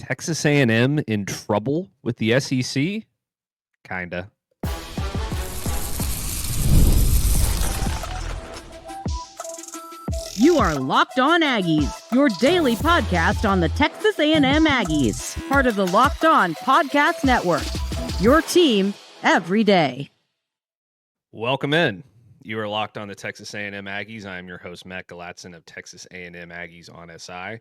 Texas A&M in trouble with the SEC? Kinda. You are Locked On Aggies, your daily podcast on the Texas A&M Aggies, part of the Locked On Podcast Network, your team every day. Welcome in. You are Locked On the Texas A&M Aggies. I am your host, Matt Galatzan of Texas A&M Aggies on SI.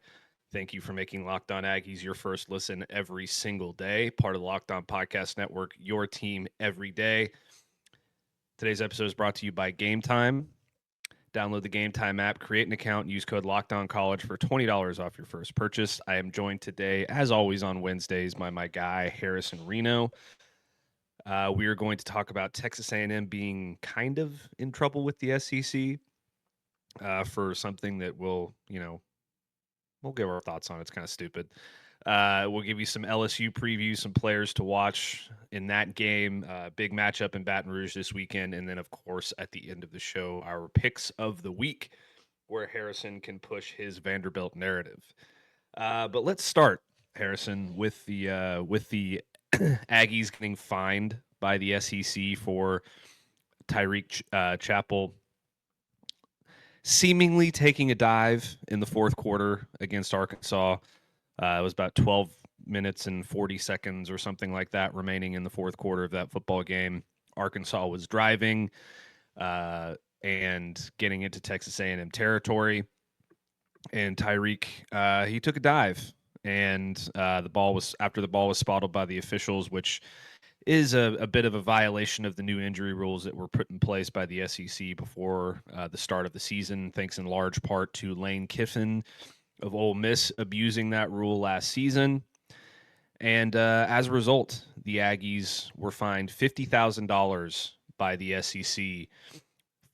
Thank you for making Locked On Aggies your first listen every single day, part of the Locked On Podcast Network, your team every day. Today's episode is brought to you by Game Time. Download the Game Time app, create an account, and use code LOCKEDONCollege for $20 off your first purchase. I am joined today, as always on Wednesdays, by my guy, Harrison Reno. We are going to talk about Texas A&M being kind of in trouble with the SEC for something that we'll give our thoughts on. It's kind of stupid. We'll give you some LSU previews, some players to watch in that game, big matchup in Baton Rouge this weekend, and then, of course, at the end of the show, our picks of the week, where Harrison can push his Vanderbilt narrative. But let's start, Harrison, with the Aggies getting fined by the SEC for Tyreek Chappell seemingly taking a dive in the fourth quarter against Arkansas. It was about 12 minutes and 40 seconds or something like that remaining in the fourth quarter of that football game. Arkansas was driving and getting into Texas A&M territory. And Tyreek, he took a dive. And the ball was spotted by the officials, which is a bit of a violation of the new injury rules that were put in place by the SEC before the start of the season, thanks in large part to Lane Kiffin of Ole Miss abusing that rule last season. And as a result, the Aggies were fined $50,000 by the SEC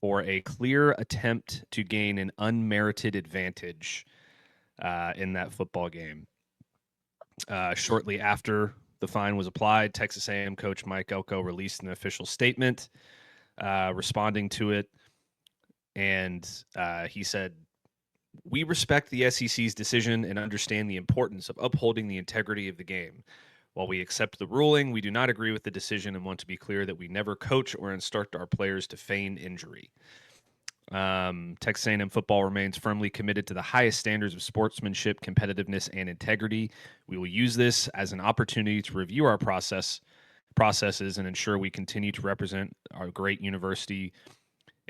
for a clear attempt to gain an unmerited advantage in that football game. Shortly after the fine was applied, Texas A&M coach Mike Elko released an official statement responding to it. And he said, "We respect the SEC's decision and understand the importance of upholding the integrity of the game. While we accept the ruling, we do not agree with the decision and want to be clear that we never coach or instruct our players to feign injury." Texas A&M football remains firmly committed to the highest standards of sportsmanship, competitiveness, and integrity. We will use this as an opportunity to review our processes and ensure we continue to represent our great university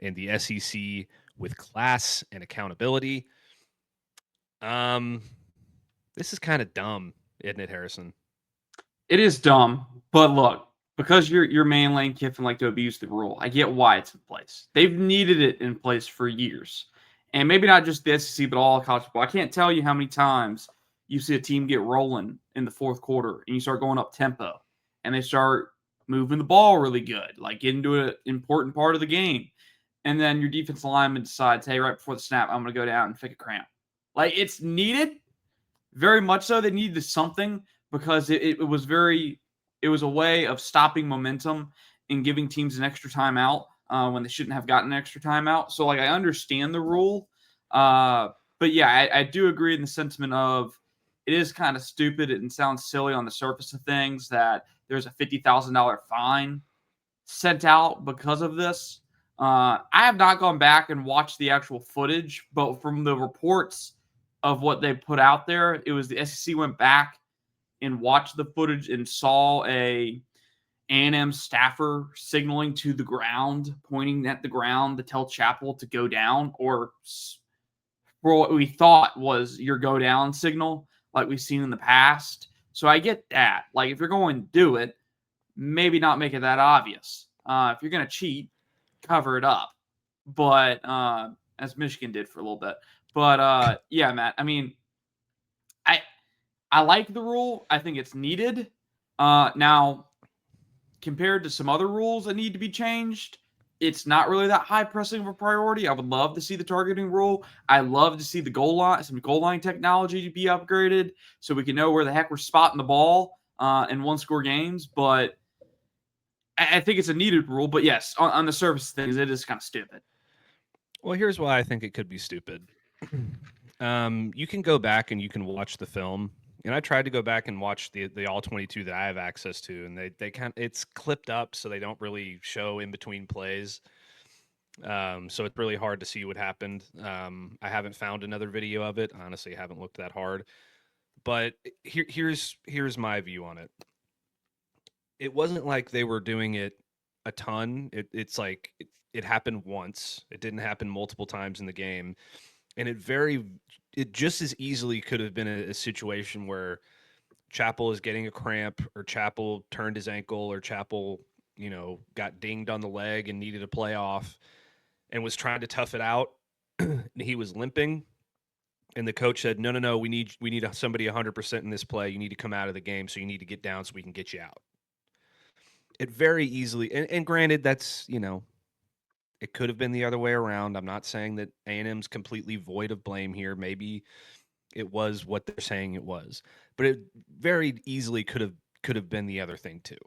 and the SEC with class and accountability. This is kind of dumb, isn't it, Harrison? It is dumb, but look, because your man Lane Kiffin like to abuse the rule, I get why it's in place. They've needed it in place for years. And maybe not just the SEC, but all college football. I can't tell you how many times you see a team get rolling in the fourth quarter and you start going up tempo and they start moving the ball really good, like getting to an important part of the game. And then your defensive lineman decides, hey, right before the snap, I'm going to go down and fake a cramp. Like, it's needed, very much so. They needed something because it was a way of stopping momentum and giving teams an extra timeout when they shouldn't have gotten an extra timeout. So, like, I understand the rule. But, yeah, I do agree in the sentiment of it is kind of stupid and sounds silly on the surface of things that there's a $50,000 fine sent out because of this. I have not gone back and watched the actual footage, but from the reports of what they put out there, it was the SEC went back and watched the footage and saw a A&M staffer signaling to the ground, pointing at the ground to tell Chappell to go down, or for what we thought was your go down signal like we've seen in the past. So I get that. Like, if you're going to do it, maybe not make it that obvious. If you're going to cheat, cover it up. But as Michigan did for a little bit. But yeah, Matt, I mean, I like the rule. I think it's needed. Now, compared to some other rules that need to be changed, it's not really that high pressing of a priority. I would love to see the targeting rule. I love to see the some goal line technology to be upgraded so we can know where the heck we're spotting the ball in one-score games. But I think it's a needed rule. But yes, on the surface of things, it is kind of stupid. Well, here's why I think it could be stupid. You can go back and you can watch the film And I tried to go back and watch the all 22 that I have access to, and they it's clipped up, so they don't really show in between plays. So it's really hard to see what happened. I haven't found another video of it. Honestly, I haven't looked that hard. But here's my view on it. It wasn't like they were doing it a ton. It's like it happened once. It didn't happen multiple times in the game, and it just as easily could have been a situation where Chappell is getting a cramp, or Chappell turned his ankle, or Chappell, got dinged on the leg and needed a play off and was trying to tough it out. He was limping, and the coach said, no, we need somebody 100% in this play. You need to come out of the game, so you need to get down so we can get you out. It very easily, and granted, that's, it could have been the other way around. I'm not saying that A&M's completely void of blame here. Maybe it was what they're saying it was, but it very easily could have been the other thing too.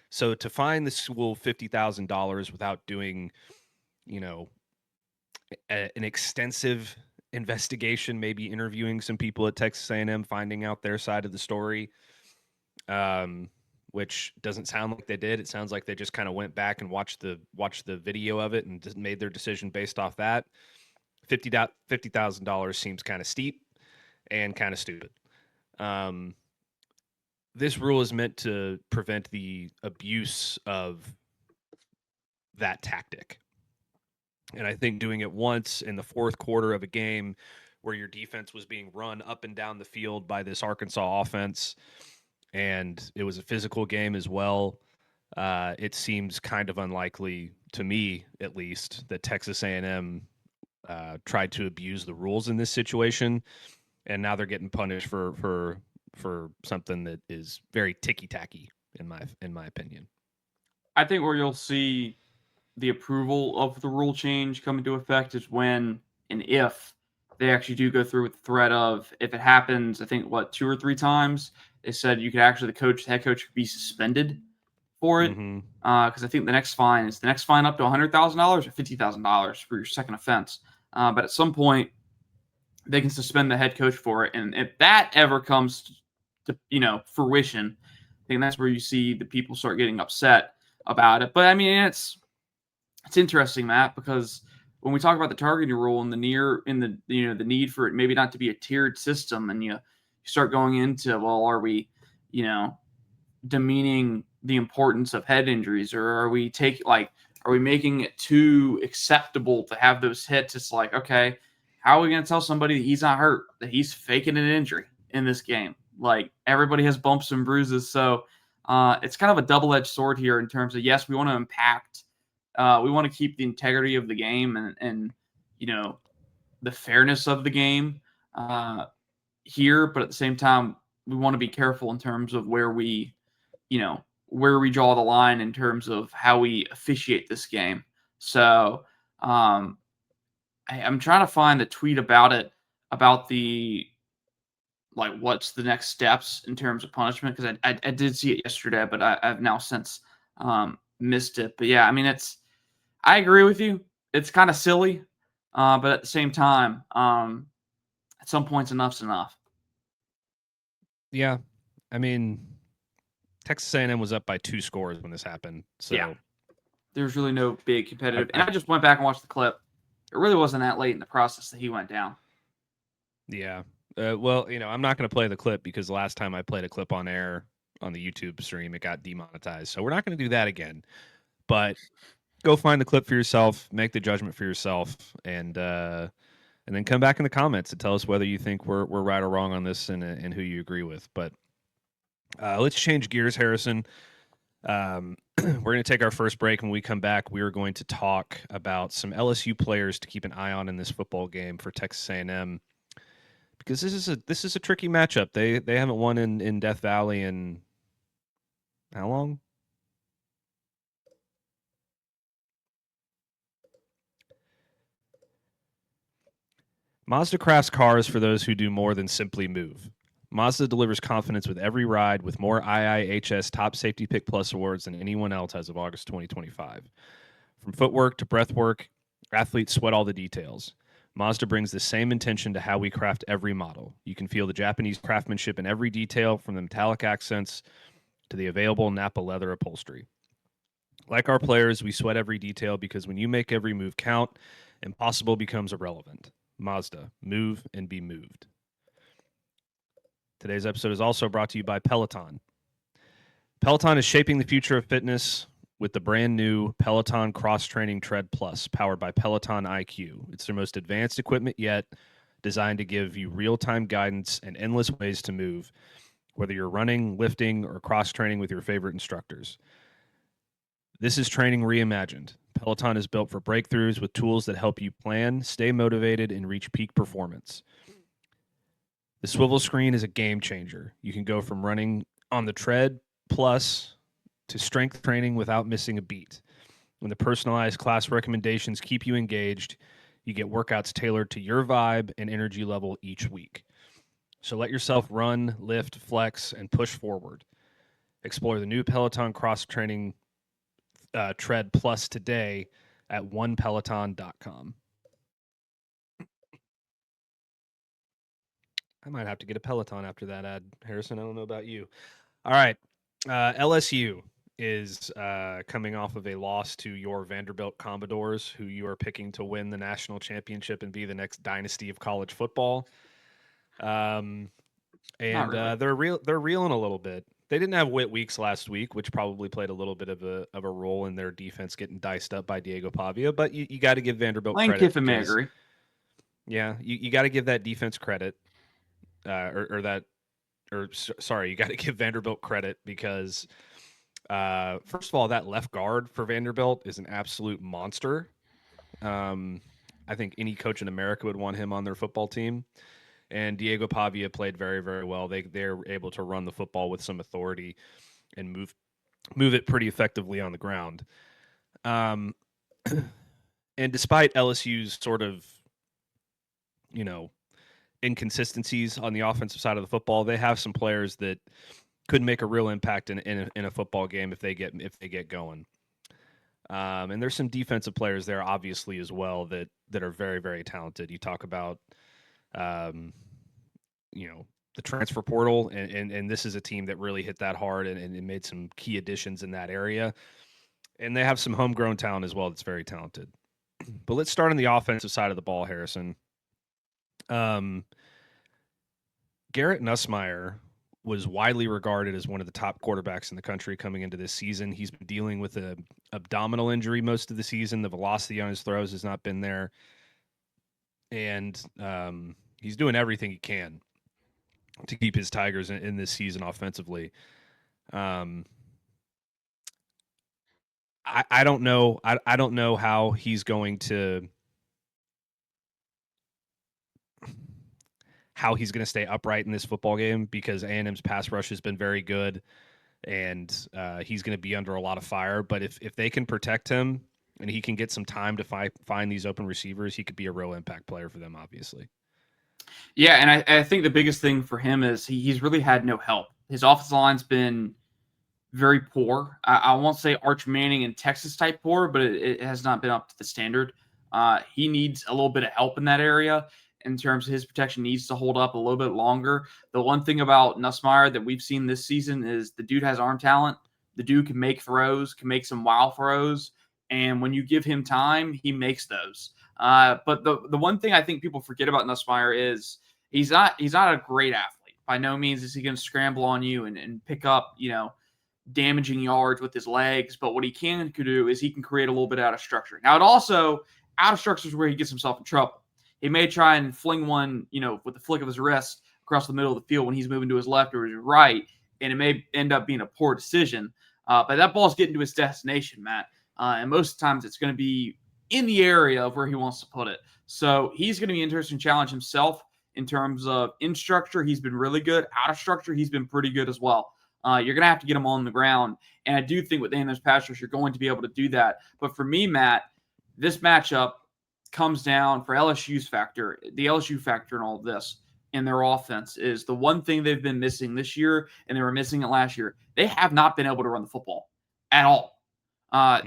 So to fine the school $50,000 without doing, an extensive investigation, maybe interviewing some people at Texas A&M, finding out their side of the story, which doesn't sound like they did. It sounds like they just kind of went back and watched the video of it and just made their decision based off that. $50,000 seems kind of steep and kind of stupid. This rule is meant to prevent the abuse of that tactic. And I think doing it once in the fourth quarter of a game where your defense was being run up and down the field by this Arkansas offense, and it was a physical game as well, it seems kind of unlikely, to me at least, that Texas A&M tried to abuse the rules in this situation, and now they're getting punished for something that is very ticky-tacky in my opinion. I think where you'll see the approval of the rule change come into effect is when and if they actually do go through with the threat of, if it happens, I think 2 or 3 times, they said you could actually, the head coach could be suspended for it. Because I think the next fine up to $100,000 or $50,000 for your second offense. But at some point, they can suspend the head coach for it. And if that ever comes to fruition, I think that's where you see the people start getting upset about it. But I mean, it's interesting, Matt, because when we talk about the targeting rule and the need for it maybe not to be a tiered system, and you start going into, well, are we, demeaning the importance of head injuries, or are we making it too acceptable to have those hits? It's like, okay, how are we going to tell somebody that he's not hurt, that he's faking an injury in this game? Like, everybody has bumps and bruises. So it's kind of a double-edged sword here in terms of, yes, we want to impact, we want to keep the integrity of the game and the fairness of the game here, but at the same time, we want to be careful in terms of where we draw the line in terms of how we officiate this game. So I'm trying to find the tweet about it, about the, what's the next steps in terms of punishment, because I did see it yesterday, but I've now since missed it. But yeah, I mean, I agree with you. It's kind of silly, but at the same time, at some points, enough's enough. Yeah, I mean, Texas A&M was up by 2 scores when this happened. So yeah, there's really no big competitive. And I just went back and watched the clip. It really wasn't that late in the process that he went down. Yeah. Well, I'm not going to play the clip because last time I played a clip on air on the YouTube stream, it got demonetized. So we're not going to do that again. But go find the clip for yourself, make the judgment for yourself, and then come back in the comments and tell us whether you think we're right or wrong on this and who you agree with. But let's change gears, Harrison. We're going to take our first break. When we come back, we are going to talk about some LSU players to keep an eye on in this football game for Texas A&M, because this is a tricky matchup. They haven't won in Death Valley in how long? Mazda crafts cars for those who do more than simply move. Mazda delivers confidence with every ride, with more IIHS Top Safety Pick Plus awards than anyone else as of August 2025. From footwork to breathwork, athletes sweat all the details. Mazda brings the same intention to how we craft every model. You can feel the Japanese craftsmanship in every detail, from the metallic accents to the available Napa leather upholstery. Like our players, we sweat every detail because when you make every move count, impossible becomes irrelevant. Mazda, move and be moved. Today's episode is also brought to you by Peloton. Peloton is shaping the future of fitness with the brand new Peloton Cross Training Tread Plus, powered by Peloton IQ. It's their most advanced equipment yet, designed to give you real-time guidance and endless ways to move, whether you're running, lifting, or cross-training with your favorite instructors. This is training reimagined. Peloton is built for breakthroughs with tools that help you plan, stay motivated, and reach peak performance. The swivel screen is a game changer. You can go from running on the tread plus to strength training without missing a beat. When the personalized class recommendations keep you engaged, you get workouts tailored to your vibe and energy level each week. So let yourself run, lift, flex, and push forward. Explore the new Peloton Cross Training Tread Plus today at onepeloton.com. I might have to get a Peloton after that ad, Harrison. I don't know about you. All right. LSU is coming off of a loss to your Vanderbilt Commodores, who you are picking to win the national championship and be the next dynasty of college football. Really. They're reeling a little bit. They didn't have Whit Weeks last week, which probably played a little bit of a role in their defense getting diced up by Diego Pavia. But you got to give Vanderbilt credit. Kiffin may agree. Yeah, you got to give that defense credit, you got to give Vanderbilt credit because, first of all, that left guard for Vanderbilt is an absolute monster. I think any coach in America would want him on their football team. And Diego Pavia played very, very well. They're able to run the football with some authority and move it pretty effectively on the ground. And despite LSU's sort of, inconsistencies on the offensive side of the football, they have some players that could make a real impact in a football game if they get going. And there's some defensive players there, obviously, as well that are very, very talented. You talk about, the transfer portal, and this is a team that really hit that hard and made some key additions in that area. And they have some homegrown talent as well that's very talented. But let's start on the offensive side of the ball, Harrison. Garrett Nussmeier was widely regarded as one of the top quarterbacks in the country coming into this season. He's been dealing with an abdominal injury most of the season. The velocity on his throws has not been there. And he's doing everything he can to keep his Tigers in this season offensively. I don't know. I don't know how he's going to stay upright in this football game because A&M's pass rush has been very good, and he's going to be under a lot of fire. But if they can protect him and he can get some time to find these open receivers, he could be a real impact player for them, obviously. Yeah, and I think the biggest thing for him is he's really had no help. His offensive line's been very poor. I won't say Arch Manning and Texas type poor, but it has not been up to the standard. He needs a little bit of help in that area in terms of his protection needs to hold up a little bit longer. The one thing about Nussmeier that we've seen this season is the dude has arm talent. The dude can make throws, can make some wow throws. And when you give him time, he makes those. But the one thing I think people forget about Nussmeier is he's not a great athlete. By no means is he going to scramble on you and pick up, damaging yards with his legs. But what he can do is he can create a little bit out of structure. Now, out of structure is where he gets himself in trouble. He may try and fling one, with the flick of his wrist across the middle of the field when he's moving to his left or his right, and it may end up being a poor decision. But that ball's getting to his destination, Matt. And most of the times it's going to be in the area of where he wants to put it. So he's going to be an interesting challenge himself in terms of in structure. He's been really good. Out of structure, he's been pretty good as well. You're going to have to get him on the ground. And I do think with A&M's pass rush, you're going to be able to do that. But for me, Matt, this matchup comes down for LSU's factor. The LSU factor in all of this in their offense is the one thing they've been missing this year, and they were missing it last year. They have not been able to run the football at all.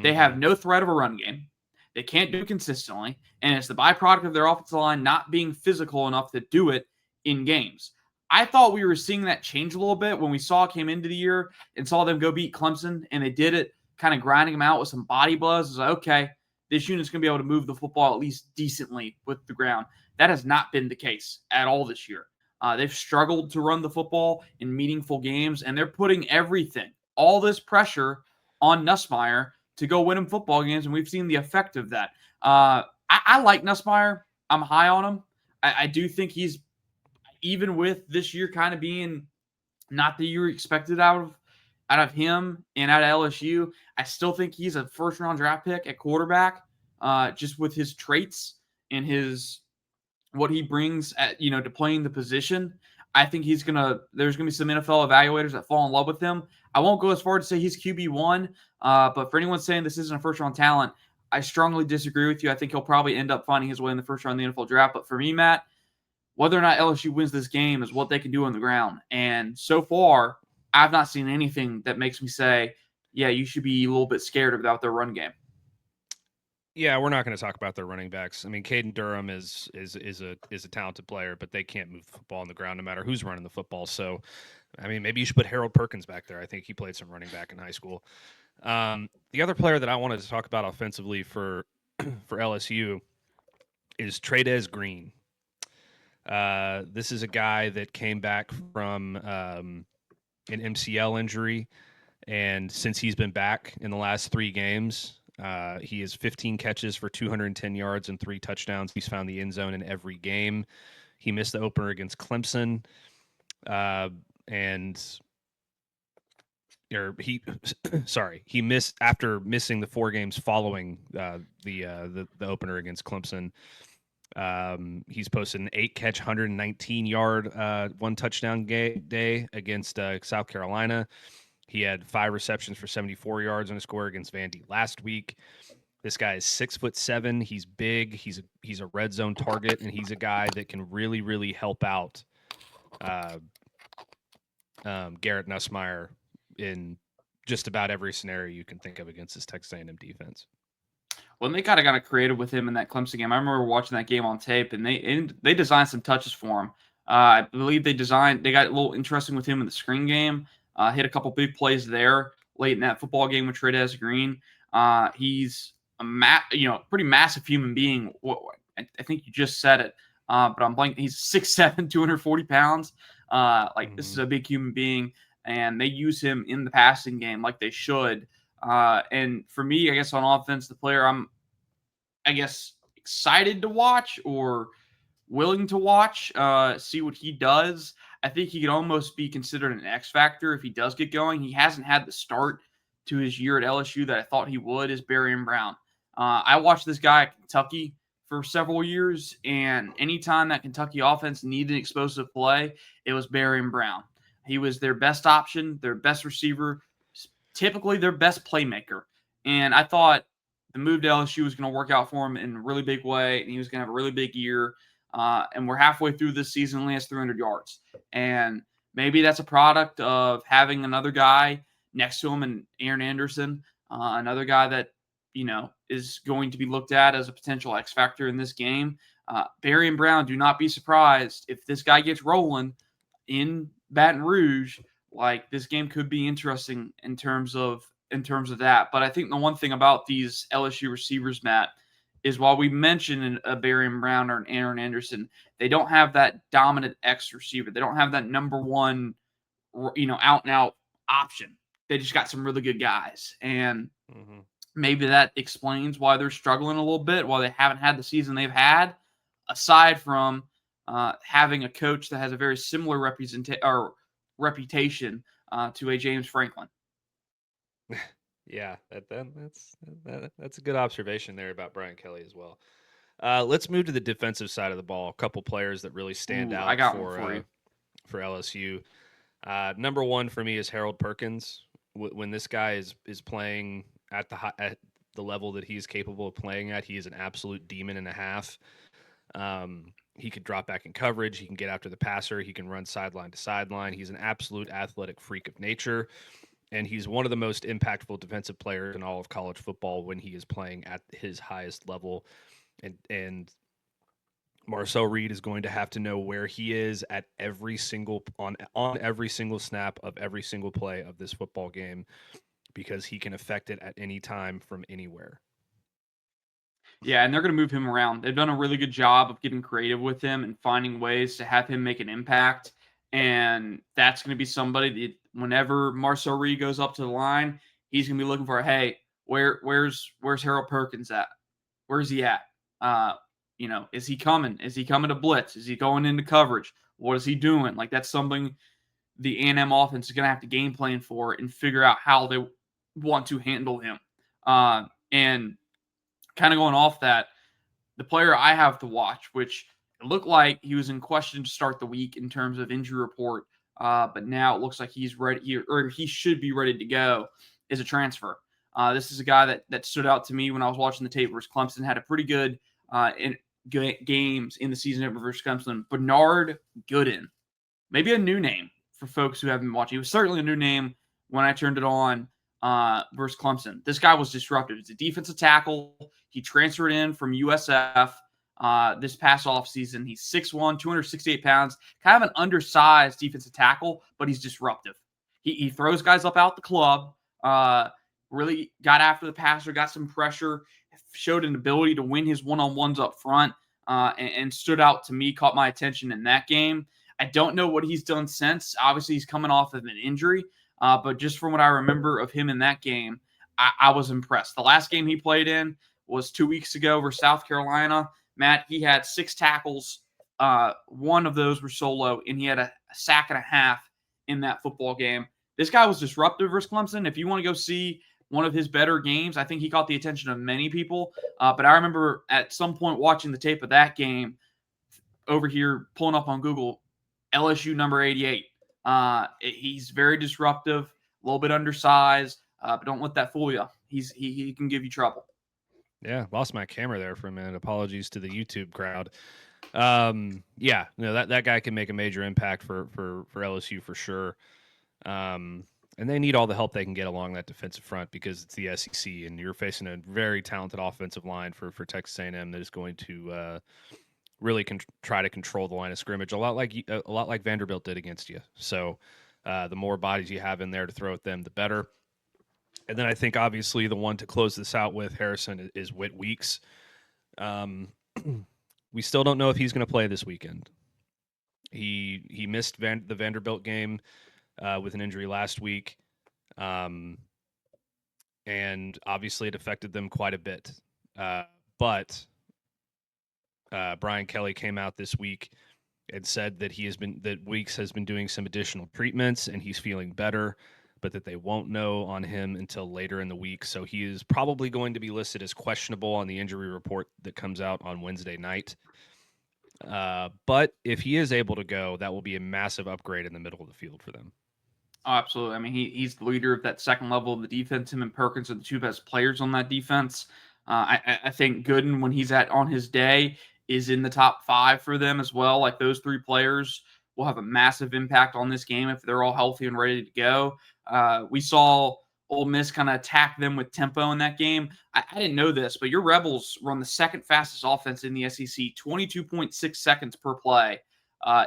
They have no threat of a run game. They can't do it consistently, and it's the byproduct of their offensive line not being physical enough to do it in games. I thought we were seeing that change a little bit when we came into the year and saw them go beat Clemson, and they did it kind of grinding them out with some body blows. It's like, okay, this unit's going to be able to move the football at least decently with the ground. That has not been the case at all this year. They've struggled to run the football in meaningful games, and they're putting everything, all this pressure on Nussmeier to go win him football games, and we've seen the effect of that. I like Nussmeier. I'm high on him. I do think he's, even with this year kind of being not the year expected out of him and out of LSU, I still think he's a first-round draft pick at quarterback, just with his traits and what he brings to playing the position. I think there's gonna be some NFL evaluators that fall in love with him. I won't go as far to say he's QB1, but for anyone saying this isn't a first-round talent, I strongly disagree with you. I think he'll probably end up finding his way in the first round of the NFL draft. But for me, Matt, whether or not LSU wins this game is what they can do on the ground. And so far, I've not seen anything that makes me say, yeah, you should be a little bit scared about their run game. Yeah, we're not going to talk about their running backs. I mean, Caden Durham is a talented player, but they can't move the football on the ground no matter who's running the football. So, I mean, maybe you should put Harold Perkins back there. I think he played some running back in high school. The other player that I wanted to talk about offensively for LSU is Tre'dez Green. This is a guy that came back from an MCL injury, and since he's been back in the last 3 games, he has 15 catches for 210 yards and 3 touchdowns. He's found the end zone in every game. He missed the opener against Clemson, he missed after missing the 4 games following the opener against Clemson. He's posted an 8-catch, 119-yard, 1 touchdown day against South Carolina. He had 5 receptions for 74 yards on a score against Vandy last week. This guy is 6'7". He's big. He's a red zone target, and he's a guy that can really, really help out Garrett Nussmeier in just about every scenario you can think of against this Texas A&M defense. Well, they kind of got creative with him in that Clemson game. I remember watching that game on tape, and they designed some touches for him. I believe they got a little interesting with him in the screen game. Hit a couple big plays there late in that football game with Tre'dez Green. He's a pretty massive human being. I think you just said it, but I'm blanking. He's 6'7", 240 pounds. This is a big human being, and they use him in the passing game like they should. And for me, I guess on offense, the player I'm, excited to watch or willing to watch, see what he does. I think he could almost be considered an X factor if he does get going. He hasn't had the start to his year at LSU that I thought he would, is Barry Brown. I watched this guy at Kentucky for several years, and anytime that Kentucky offense needed explosive play, it was Barry Brown. He was their best option, their best receiver, typically their best playmaker. And I thought the move to LSU was going to work out for him in a really big way, and he was going to have a really big year. And we're halfway through this season, only has 300 yards. And maybe that's a product of having another guy next to him, and Aaron Anderson, another guy that, is going to be looked at as a potential X factor in this game. Barry and Brown, do not be surprised if this guy gets rolling in Baton Rouge. Like, this game could be interesting in terms of that. But I think the one thing about these LSU receivers, Matt, is while we mentioned a Barry and Brown or an Aaron Anderson, they don't have that dominant X receiver. They don't have that number one, out and out option. They just got some really good guys. And maybe that explains why they're struggling a little bit, why they haven't had the season they've had, aside from having a coach that has a very similar reputation to a James Franklin. Yeah, that's a good observation there about Brian Kelly as well. Let's move to the defensive side of the ball. A couple players that really stand out for LSU. Number one for me is Harold Perkins. When this guy is playing at the level that he's capable of playing at, he is an absolute demon and a half. He could drop back in coverage. He can get after the passer. He can run sideline to sideline. He's an absolute athletic freak of nature. and he's one of the most impactful defensive players in all of college football when he is playing at his highest level. And Marcel Reed is going to have to know where he is at every single on every single snap of every single play of this football game, because he can affect it at any time from anywhere. Yeah, and they're going to move him around. They've done a really good job of getting creative with him and finding ways to have him make an impact. And that's going to be somebody that whenever Marcel Reed goes up to the line, he's going to be looking for, hey, where's Harold Perkins at? Where's he at? Is he coming? Is he coming to blitz? Is he going into coverage? What is he doing? Like, that's something the A&M offense is going to have to game plan for and figure out how they want to handle him. And kind of going off that, the player I have to watch, which it looked like he was in question to start the week in terms of injury report, but now it looks like he's ready, or he should be ready to go, is a transfer. This is a guy that stood out to me when I was watching the tape versus Clemson. Had a pretty good games in the season versus Clemson. Bernard Gooden, maybe a new name for folks who haven't been watching. He was certainly a new name when I turned it on versus Clemson. This guy was disruptive. He's a defensive tackle. He transferred in from USF this past offseason. He's 6'1", 268 pounds, kind of an undersized defensive tackle, but he's disruptive. He throws guys up out the club, really got after the passer, got some pressure, showed an ability to win his one-on-ones up front, and stood out to me, caught my attention in that game. I don't know what he's done since. Obviously, he's coming off of an injury, but just from what I remember of him in that game, I was impressed. The last game he played in was 2 weeks ago versus South Carolina. Matt, he had 6 tackles. One of those were solo, and he had a sack and a half in that football game. This guy was disruptive versus Clemson. If you want to go see one of his better games, I think he caught the attention of many people. But I remember at some point watching the tape of that game over here, pulling up on Google, LSU number 88. He's very disruptive, a little bit undersized, but don't let that fool you. He can give you trouble. Yeah, lost my camera there for a minute. Apologies to the YouTube crowd. That guy can make a major impact for LSU for sure. And they need all the help they can get along that defensive front because it's the SEC, and you're facing a very talented offensive line for Texas A&M that is going to really try to control the line of scrimmage, a lot like Vanderbilt did against you. So the more bodies you have in there to throw at them, the better. And then I think obviously the one to close this out with, Harrison, is Whit Weeks. We still don't know if he's going to play this weekend. He missed the Vanderbilt game with an injury last week, and obviously it affected them quite a bit. But Brian Kelly came out this week and said that Weeks has been doing some additional treatments and he's feeling better, but that they won't know on him until later in the week. So he is probably going to be listed as questionable on the injury report that comes out on Wednesday night. But if he is able to go, that will be a massive upgrade in the middle of the field for them. Oh, absolutely. I mean, he's the leader of that second level of the defense. Him and Perkins are the two best players on that defense. I think Gooden, when he's on his day, is in the top 5 for them as well. Like, those 3 players will have a massive impact on this game if they're all healthy and ready to go. We saw Ole Miss kind of attack them with tempo in that game. I didn't know this, but your Rebels run the second fastest offense in the SEC, 22.6 seconds per play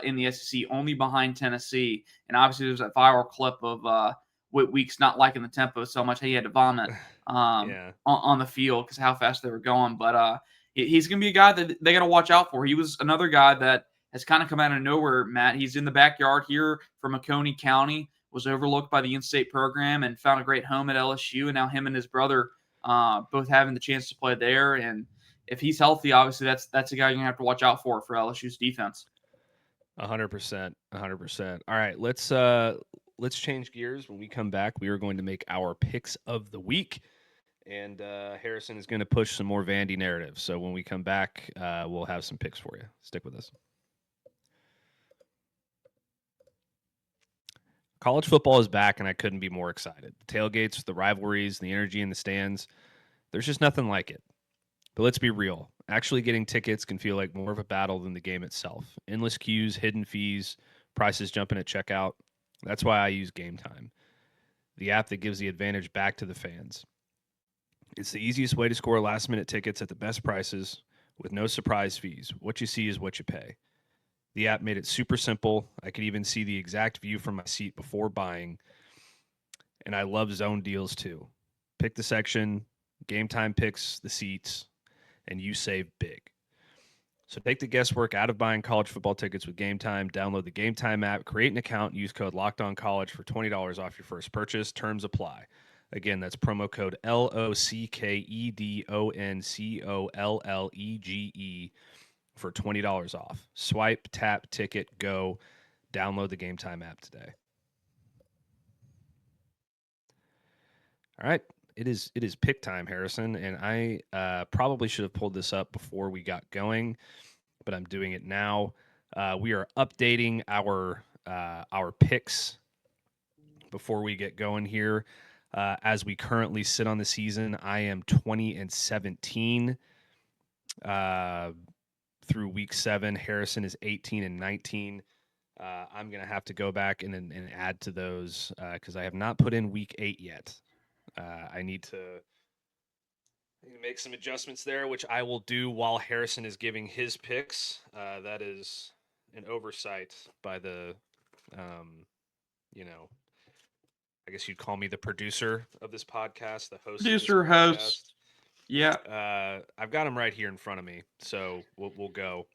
in the SEC, only behind Tennessee. And obviously there's that viral clip of Whit Weeks not liking the tempo so much he had to vomit on the field because how fast they were going. But he's going to be a guy that they got to watch out for. He was another guy that has kind of come out of nowhere, Matt. He's in the backyard here from Oconee County, was overlooked by the in-state program and found a great home at LSU. And now him and his brother both having the chance to play there. And if he's healthy, obviously that's a guy you're going to have to watch out for LSU's defense. 100%. All right, let's change gears. When we come back, we are going to make our picks of the week. And Harrison is going to push some more Vandy narratives. So when we come back, we'll have some picks for you. Stick with us. College football is back, and I couldn't be more excited. The tailgates, the rivalries, the energy in the stands, there's just nothing like it. But let's be real. Actually getting tickets can feel like more of a battle than the game itself. Endless queues, hidden fees, prices jumping at checkout. That's why I use Game Time. the app that gives the advantage back to the fans. It's the easiest way to score last-minute tickets at the best prices with no surprise fees. What you see is what you pay. The app made it super simple. I could even see the exact view from my seat before buying. And I love zone deals too. Pick the section, Game Time picks the seats, and you save big. So take the guesswork out of buying college football tickets with Game Time. Download the Game Time app, create an account, and use code LOCKEDONCollege for $20 off your first purchase. Terms apply. Again, that's promo code LOCKEDONCOLLEGE for $20 off. Swipe, tap, ticket, go. Download the Game Time app today. All right. It is pick time, Harrison, and I probably should have pulled this up before we got going, but I'm doing it now. We are updating our picks before we get going here. As we currently sit on the season, I am 20-17 through week 7. Harrison is 18-19. I'm gonna have to go back and add to those because I have not put in week 8 yet. I need to make some adjustments there, which I will do while Harrison is giving his picks. That is an oversight by the, I guess you'd call me the producer of this podcast, the host. Producer, host. Yeah. I've got him right here in front of me, so we'll go.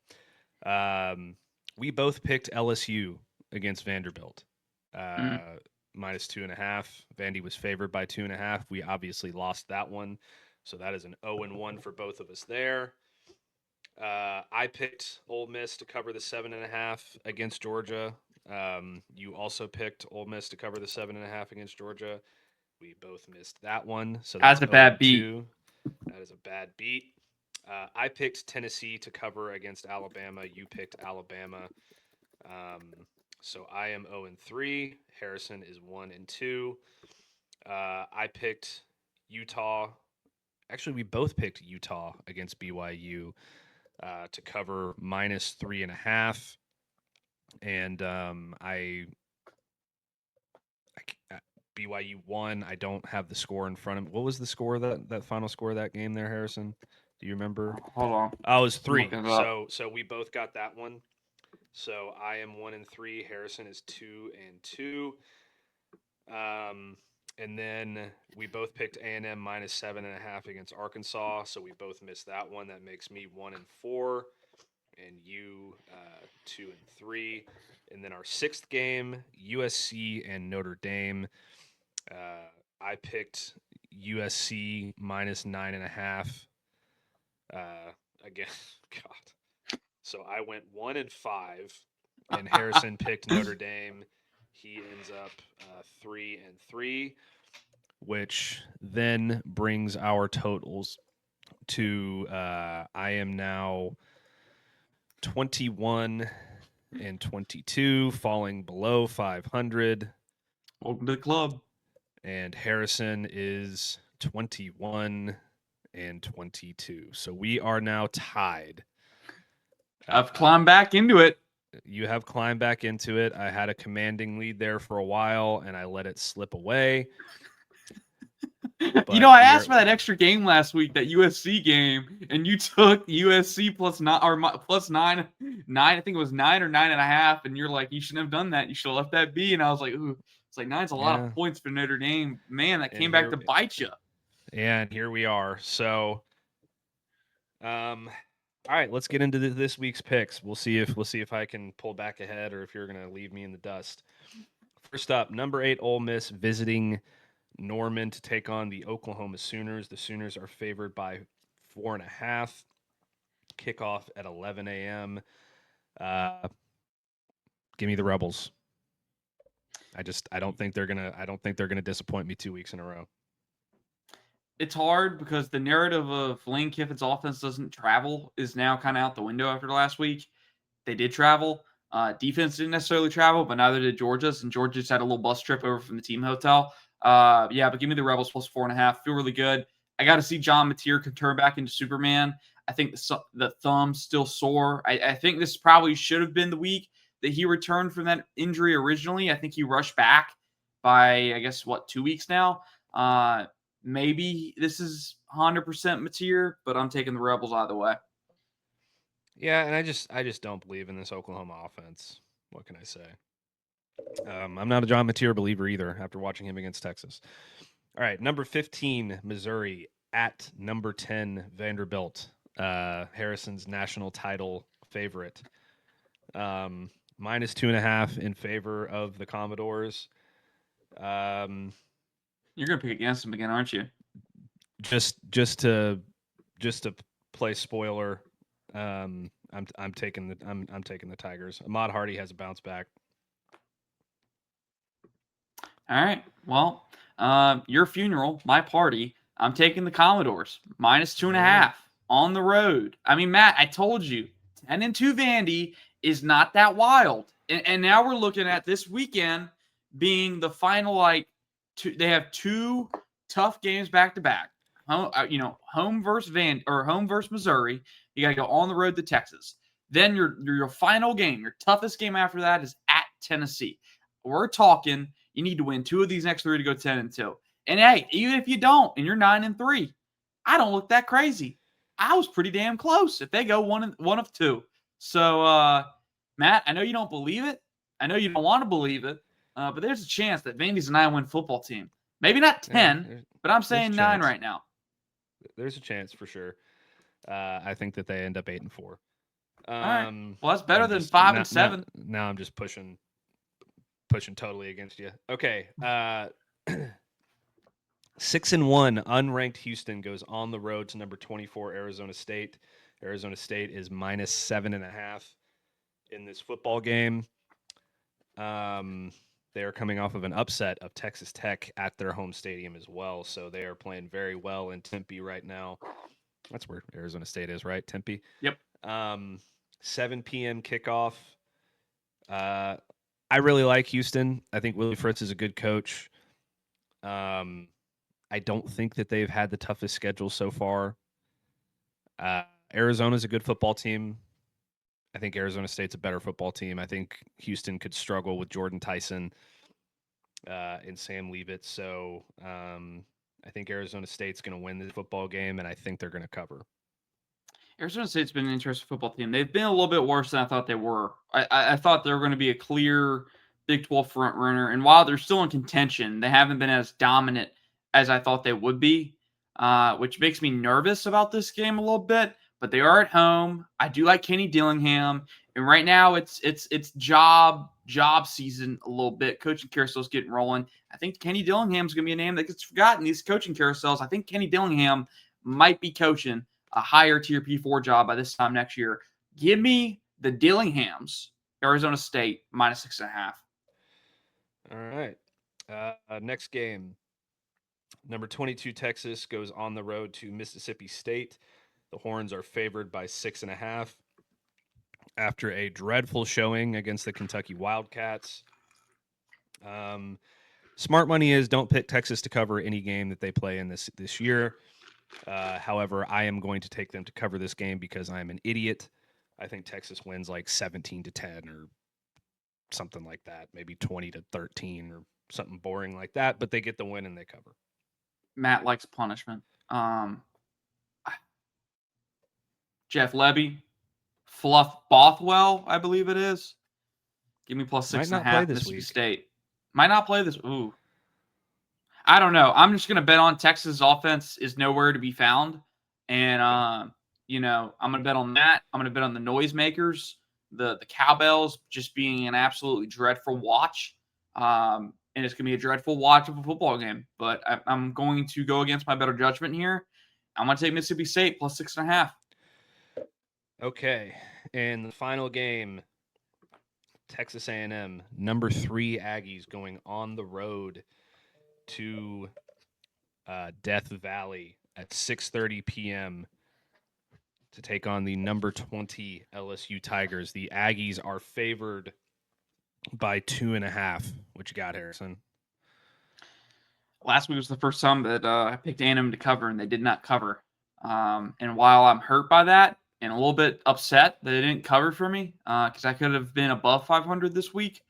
We both picked LSU against Vanderbilt. Minus 2.5. Vandy was favored by 2.5. We obviously lost that one. So that is an 0-1 for both of us there. I picked Ole Miss to cover the 7.5 against Georgia. You also picked Ole Miss to cover the 7.5 against Georgia. We both missed that one. So that's a bad beat. That is a bad beat. I picked Tennessee to cover against Alabama. You picked Alabama. So I am 0-3. Harrison is 1-2. I picked Utah. Actually, we both picked Utah against BYU to cover minus 3.5. And BYU won. I don't have the score in front of me. What was the score of that final score of that game there, Harrison? Do you remember? Hold on. Oh, it was 3. So we both got that one. So I am 1-3. Harrison is 2-2. And then we both picked A&M minus 7.5 against Arkansas. So we both missed that one. That makes me 1-4, and you 2-3. And then our 6th game, USC and Notre Dame. I picked USC minus 9.5. Again, God. So I went 1-5, and Harrison picked Notre Dame. He ends up 3-3, which then brings our totals to I am now 21-22, falling below 500. Welcome to the club. And Harrison is 21-22. So we are now tied. I've climbed back into it. You have climbed back into it. I had a commanding lead there for a while, and I let it slip away. I asked for that extra game last week, that USC game, and you took USC plus 9 or plus 9. I think it was 9 or 9.5, and you're like, you shouldn't have done that. You should have left that be. And I was like, ooh, it's like 9's a lot of points for Notre Dame. Man, that came back to bite you. Yeah, and here we are. So, all right, let's get into this week's picks. We'll see if I can pull back ahead or if you're going to leave me in the dust. First up, number 8 Ole Miss visiting Norman to take on the Oklahoma Sooners. The Sooners are favored by 4.5. Kickoff at 11 a.m. Give me the Rebels. I don't think they're gonna disappoint me 2 weeks in a row. It's hard because the narrative of Lane Kiffin's offense doesn't travel is now kind of out the window after the last week. They did travel. Defense didn't necessarily travel, but neither did Georgia's, and Georgia just had a little bus trip over from the team hotel. But give me the Rebels plus 4.5. Feel really good. I got to see John Mateer turn back into Superman. I think the thumb's still sore. I think this probably should have been the week that he returned from that injury originally. I think he rushed back by, I guess, 2 weeks now. Maybe this is 100% material, but I'm taking the Rebels either way. Yeah, and I just don't believe in this Oklahoma offense. What can I say? I'm not a John Mateer believer either after watching him against Texas. All right, number 15, Missouri at number 10, Vanderbilt. Harrison's national title favorite. Minus 2.5 in favor of the Commodores. You're gonna pick against them again, aren't you? Just to play spoiler. I'm taking the Tigers. Ahmad Hardy has a bounce back. All right. Well, your funeral, my party. I'm taking the Commodores minus 2.5 on the road. I mean, Matt, I told you 10-2 Vandy is not that wild, and now we're looking at this weekend being the final. They have 2 tough games back to back. Home versus home versus Missouri. You got to go on the road to Texas. Then your final game, your toughest game after that is at Tennessee. We're talking. You need to win 2 of these next 3 to go 10-2. And hey, even if you don't, and you're 9-3, I don't look that crazy. I was pretty damn close if they go one of 2. So, Matt, I know you don't believe it. I know you don't want to believe it. But there's a chance that Vandy's a 9-win football team. Maybe not 10, but I'm saying 9 right now. There's a chance for sure. I think that they end up 8-4. All right. Well, that's better than 5-7. Now I'm just pushing totally against you. Okay. 6-1 unranked Houston goes on the road to number 24 Arizona State. Arizona State is minus 7.5 in this football game. They are coming off of an upset of Texas Tech at their home stadium as well, so they are playing very well in Tempe right now. That's where Arizona State is, right? Tempe. Yep. 7 p.m. kickoff. I really like Houston. I think Willie Fritz is a good coach. I don't think that they've had the toughest schedule so far. Arizona's a good football team. I think Arizona State's a better football team. I think Houston could struggle with Jordan Tyson and Sam Leavitt. So I think Arizona State's going to win the football game, and I think they're going to cover. Arizona State's been an interesting football team. They've been a little bit worse than I thought they were. I thought they were going to be a clear Big 12 front runner, and while they're still in contention, they haven't been as dominant as I thought they would be, which makes me nervous about this game a little bit. But they are at home. I do like Kenny Dillingham, and right now it's job season a little bit. Coaching carousel's getting rolling. I think Kenny Dillingham's going to be a name that gets forgotten these coaching carousels. I think Kenny Dillingham might be coaching a higher tier P4 job by this time next year. Give me the Dillinghams, Arizona State minus 6.5. All right. Next game. Number 22 Texas goes on the road to Mississippi State. The Horns are favored by 6.5 after a dreadful showing against the Kentucky Wildcats. Smart money is don't pick Texas to cover any game that they play in this year. However, I am going to take them to cover this game because I'm an idiot. I think Texas wins like 17-10 or something like that, maybe 20-13 or something boring like that, but they get the win and they cover. Matt likes punishment. Jeff Lebby, Fluff Bothwell, I believe it is. Give me plus 6.5 Mississippi State. Might not play this. Ooh. I don't know. I'm just going to bet on Texas' offense is nowhere to be found. And, I'm going to bet on that. I'm going to bet on the noisemakers, the cowbells just being an absolutely dreadful watch. And it's going to be a dreadful watch of a football game. But I'm going to go against my better judgment here. I'm going to take Mississippi State plus 6.5. Okay. And the final game, Texas A&M, number 3 Aggies going on the road to Death Valley at 6:30 p.m. to take on the number 20 LSU Tigers. The Aggies are favored by 2.5. What you got, Harrison? Last week was the first time that I picked A&M to cover, and they did not cover. And while I'm hurt by that and a little bit upset that they didn't cover for me, because I could have been above 500 this week,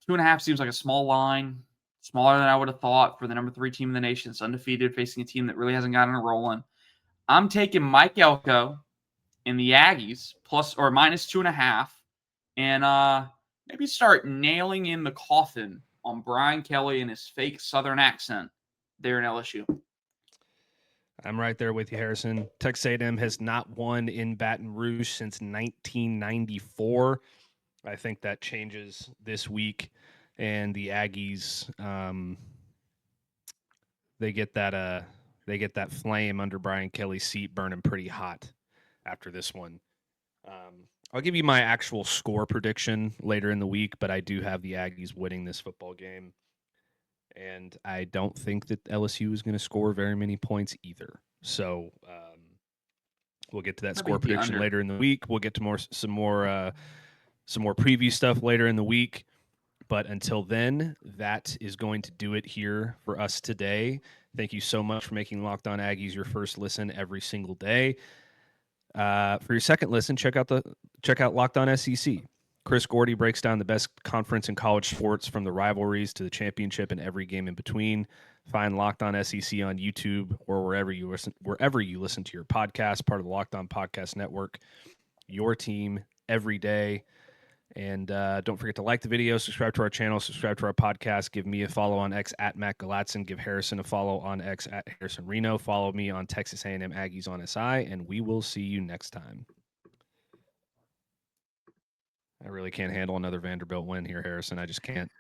2.5 seems like a small line, smaller than I would have thought for the number 3 team in the nation. It's undefeated, facing a team that really hasn't gotten it rolling. I'm taking Mike Elko in the Aggies plus or minus 2.5, and maybe start nailing in the coffin on Brian Kelly and his fake Southern accent there in LSU. I'm right there with you, Harrison. Texas A&M has not won in Baton Rouge since 1994. I think that changes this week, and the Aggies, they get that flame under Brian Kelly's seat burning pretty hot after this one. I'll give you my actual score prediction later in the week, but I do have the Aggies winning this football game. And I don't think that LSU is going to score very many points either. So we'll get to that score prediction later in the week. We'll get to some more preview stuff later in the week. But until then, that is going to do it here for us today. Thank you so much for making Locked On Aggies your first listen every single day. For your second listen, check out Locked On SEC. Chris Gordy breaks down the best conference in college sports, from the rivalries to the championship and every game in between. Find Locked On SEC on YouTube or wherever you listen to your podcast, part of the Locked On Podcast Network. Your team every day. And don't forget to like the video, subscribe to our channel, subscribe to our podcast. Give me a follow on X at Matt Galatzan. Give Harrison a follow on X at Harrison Reno. Follow me on Texas A&M Aggies on SI, and we will see you next time. I really can't handle another Vanderbilt win here, Harrison. I just can't.